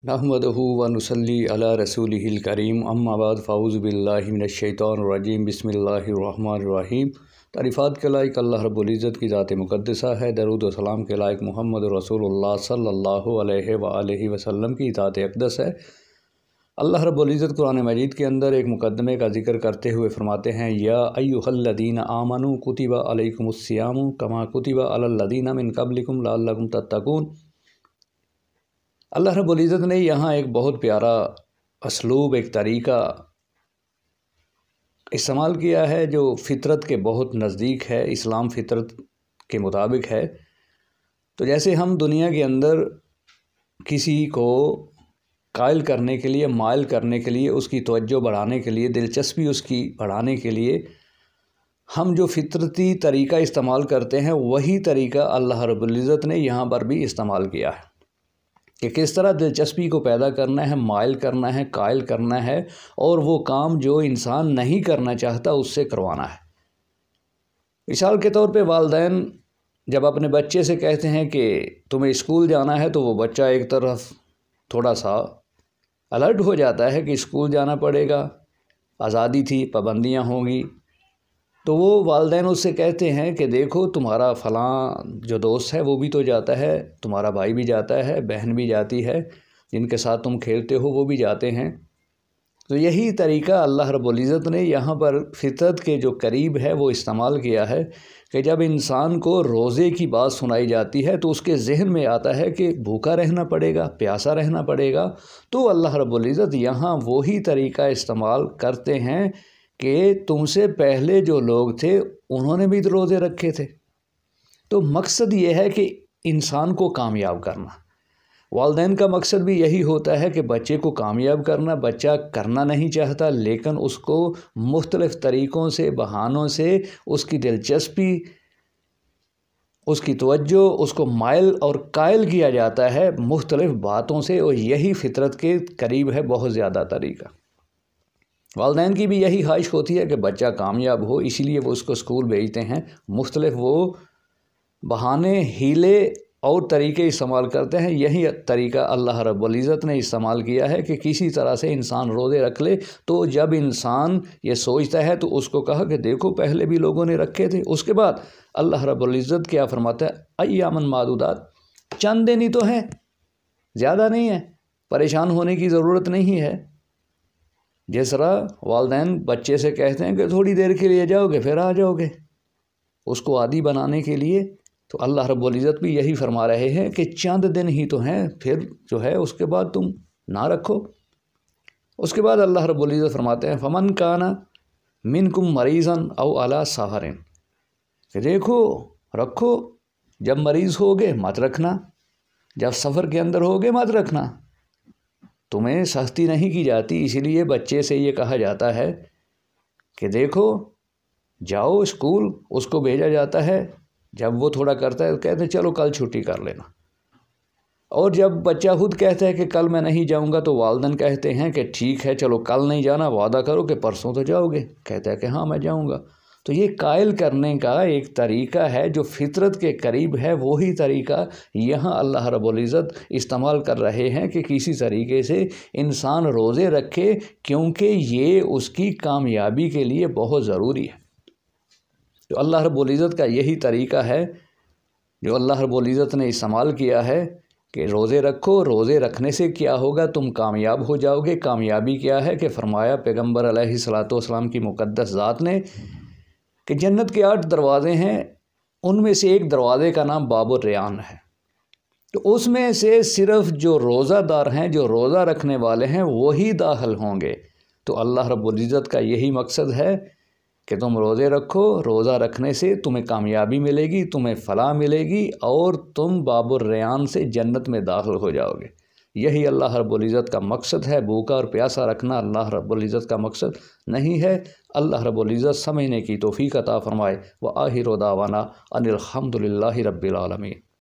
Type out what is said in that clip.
نحمدہ و نصلی علی رسولہ الکریم اما بعد فاعوذ باللہ من الشیطان الرجیم بسم اللہ الرحمن الرحیم۔ تعریفات کے لائق اللہ رب العزت کی ذات مقدسہ ہے، درود و سلام کے لائق محمد رسول اللہ صلی اللہ علیہ وآلہ وسلم کی ذات اقدس ہے۔ اللہ رب العزت قرآن مجید کے اندر ایک مقدمے کا ذکر کرتے ہوئے فرماتے ہیں، یا ایھا الذین آمنوا کتب علیکم الصیام کما کتب علی الذین من قبلکم لعلکم تتقون۔ اللہ رب العزت نے یہاں ایک بہت پیارا اسلوب، ایک طریقہ استعمال کیا ہے جو فطرت کے بہت نزدیک ہے، اسلام فطرت کے مطابق ہے۔ تو جیسے ہم دنیا کے اندر کسی کو قائل کرنے کے لیے، مائل کرنے کے لیے، اس کی توجہ بڑھانے کے لیے، دلچسپی اس کی بڑھانے کے لیے ہم جو فطرتی طریقہ استعمال کرتے ہیں، وہی طریقہ اللہ رب العزت نے یہاں پر بھی استعمال کیا ہے کہ کس طرح دلچسپی کو پیدا کرنا ہے، مائل کرنا ہے، قائل کرنا ہے، اور وہ کام جو انسان نہیں کرنا چاہتا اس سے کروانا ہے۔ مثال کے طور پہ والدین جب اپنے بچے سے کہتے ہیں کہ تمہیں اسکول جانا ہے، تو وہ بچہ ایک طرف تھوڑا سا الرٹ ہو جاتا ہے کہ اسکول جانا پڑے گا، آزادی تھی، پابندیاں ہوں گی۔ تو وہ والدین اس سے کہتے ہیں کہ دیکھو تمہارا فلاں جو دوست ہے وہ بھی تو جاتا ہے، تمہارا بھائی بھی جاتا ہے، بہن بھی جاتی ہے، جن کے ساتھ تم کھیلتے ہو وہ بھی جاتے ہیں۔ تو یہی طریقہ اللہ رب العزت نے یہاں پر فطرت کے جو قریب ہے وہ استعمال کیا ہے کہ جب انسان کو روزے کی بات سنائی جاتی ہے تو اس کے ذہن میں آتا ہے کہ بھوکا رہنا پڑے گا، پیاسا رہنا پڑے گا، تو اللہ رب العزت یہاں وہی طریقہ استعمال کرتے ہیں کہ تم سے پہلے جو لوگ تھے انہوں نے بھی روزے رکھے تھے۔ تو مقصد یہ ہے کہ انسان کو کامیاب کرنا۔ والدین کا مقصد بھی یہی ہوتا ہے کہ بچے کو کامیاب کرنا۔ بچہ کرنا نہیں چاہتا، لیکن اس کو مختلف طریقوں سے، بہانوں سے اس کی دلچسپی، اس کی توجہ، اس کو مائل اور قائل کیا جاتا ہے مختلف باتوں سے، اور یہی فطرت کے قریب ہے بہت زیادہ طریقہ۔ والدین کی بھی یہی خواہش ہوتی ہے کہ بچہ کامیاب ہو، اسی لیے وہ اس کو اسکول بھیجتے ہیں۔ مختلف وہ بہانے، ہیلے اور طریقے استعمال کرتے ہیں۔ یہی طریقہ اللہ رب العزت نے استعمال کیا ہے کہ کسی طرح سے انسان روزے رکھ لے۔ تو جب انسان یہ سوچتا ہے تو اس کو کہا کہ دیکھو پہلے بھی لوگوں نے رکھے تھے۔ اس کے بعد اللہ رب العزت کیا فرماتا ہے، ایامن معدودات، چند دن ہی تو ہیں، زیادہ نہیں ہے، پریشان ہونے کی ضرورت نہیں ہے۔ جس طرح والدین بچے سے کہتے ہیں کہ تھوڑی دیر کے لیے جاؤ گے پھر آ جاؤ گے، اس کو عادی بنانے کے لیے، تو اللہ رب العزت بھی یہی فرما رہے ہیں کہ چند دن ہی تو ہیں، پھر جو ہے اس کے بعد تم نہ رکھو۔ اس کے بعد اللہ رب العزت فرماتے ہیں، فمن کان منکم مریضا او علی سفر، کہ دیکھو رکھو، جب مریض ہوگے مت رکھنا، جب سفر کے اندر ہوگے مت رکھنا۔ تمہیں سختی نہیں کی جاتی، اسی لیے بچے سے یہ کہا جاتا ہے کہ دیکھو جاؤ اسکول، اس کو بھیجا جاتا ہے، جب وہ تھوڑا کرتا ہے تو کہتے ہیں چلو کل چھٹی کر لینا، اور جب بچہ خود کہتا ہے کہ کل میں نہیں جاؤں گا تو والدین کہتے ہیں کہ ٹھیک ہے چلو کل نہیں جانا، وعدہ کرو کہ پرسوں تو جاؤ گے، کہتا ہے کہ ہاں میں جاؤں گا۔ تو یہ قائل کرنے کا ایک طریقہ ہے جو فطرت کے قریب ہے، وہی طریقہ یہاں اللہ رب العزت استعمال کر رہے ہیں کہ کسی طریقے سے انسان روزے رکھے، کیونکہ یہ اس کی کامیابی کے لیے بہت ضروری ہے۔ تو اللہ رب العزت کا یہی طریقہ ہے جو اللہ رب العزت نے استعمال کیا ہے کہ روزے رکھو، روزے رکھنے سے کیا ہوگا، تم کامیاب ہو جاؤ گے۔ کامیابی کیا ہے کہ فرمایا پیغمبر علیہ الصلوۃ والسلام کی مقدس ذات نے کہ جنت کے 8 دروازے ہیں، ان میں سے ایک دروازے کا نام باب الریان ہے۔ تو اس میں سے صرف جو روزہ دار ہیں، جو روزہ رکھنے والے ہیں، وہی داخل ہوں گے۔ تو اللہ رب العزت کا یہی مقصد ہے کہ تم روزے رکھو، روزہ رکھنے سے تمہیں کامیابی ملے گی، تمہیں فلاح ملے گی، اور تم باب الریان سے جنت میں داخل ہو جاؤ گے۔ یہی اللہ رب العزت کا مقصد ہے۔ بھوکا اور پیاسا رکھنا اللہ رب العزت کا مقصد نہیں ہے۔ اللہ رب العزت سمجھنے کی توفیق عطا فرمائے۔ وآخر دعوانا ان الحمد للہ رب العالمین۔